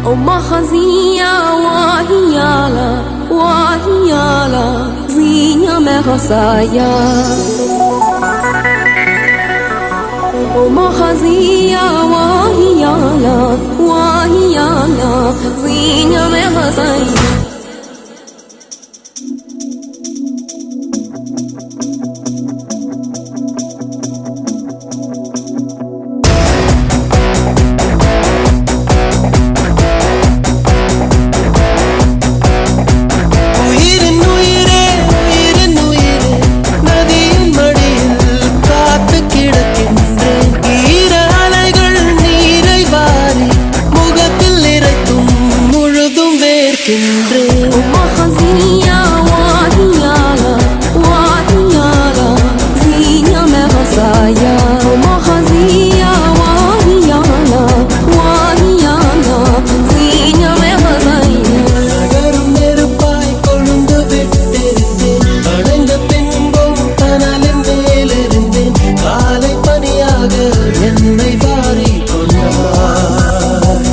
أم خزية وهيالا وهيالا زينة مغصايا أم خزية وهيالا وهيالا زينة مغصايا أم خزية وهيالا وهيالا زينة مغصايا أم خزية وهيالا وهيالا زينة مغصايا நகரும் நெருப்பாய் கொழுந்து விட்டிருந்தேன் அடைந்த பின்பும் கனலின் மேலிருந்தேன் காலை பனியாக என்னை வாரி கொண்டார்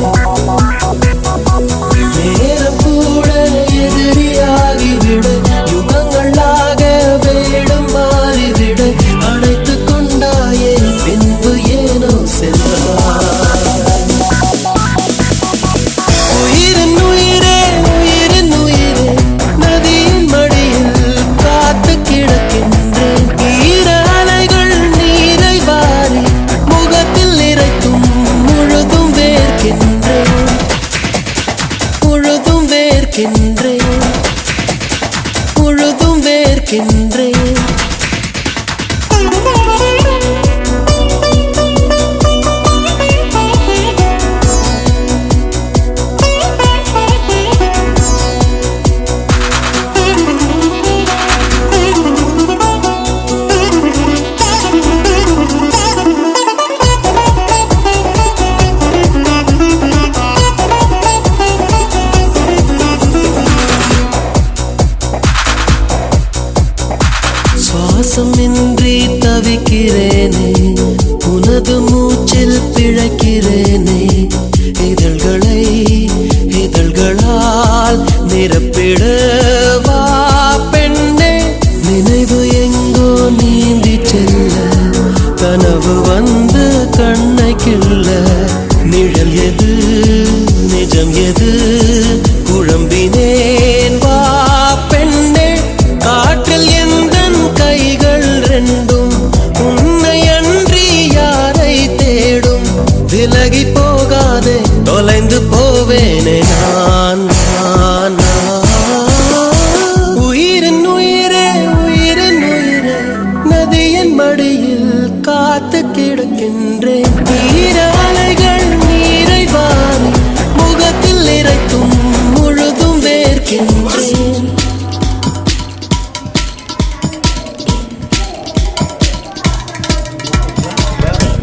முழுதும் வேர்க்கின்றேன் சுவாசமின்றி தவிக்கிறேனே உனது மூச்சில் பிழைக்கிறேனே இதழ்களால் நிரப்பிடவா பெண்ணே நினைவு எங்கோ நீந்தி செல்ல கனவு வந்து கண்ணை கிள்ள நிழல் எது நிஜம் எது குழம்பினேன் வா பெண்ணே காற்றில் எந்தன் கைகள் ரெண்டும் உன்னை அன்றி யாரை தேடும் விலகி போகாதே தொலைந்து போவேனே நான் உயிரின் உயிரே உயிரின் உயிரே நதியின் மடியில் காத்து கிடக்கின்றேன் ஈர அலைகள் நீரை வாரி முகத்தில் இறைத்தும் முழுதும் வேர்க்கின்றேன்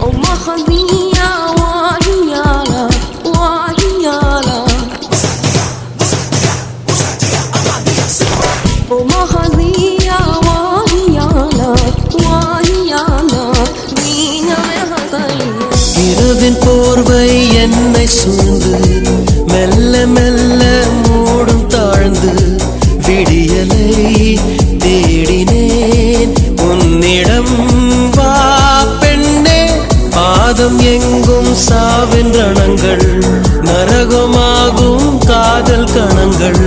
أم خزية وهيالا وهيالا أم خزية وهيالا وهيالا زينة مغصايا இரவின் போர்வை என்னை சூழ்ந்து மெல்ல மெல்ல மூடும் தாழ்ந்து விடியலை தேடினேன் உன்னிடம் வா பெண்ணே பாதம் எங்கும் சாவின் ரணங்கள் நரகமாகும் காதல் கணங்கள்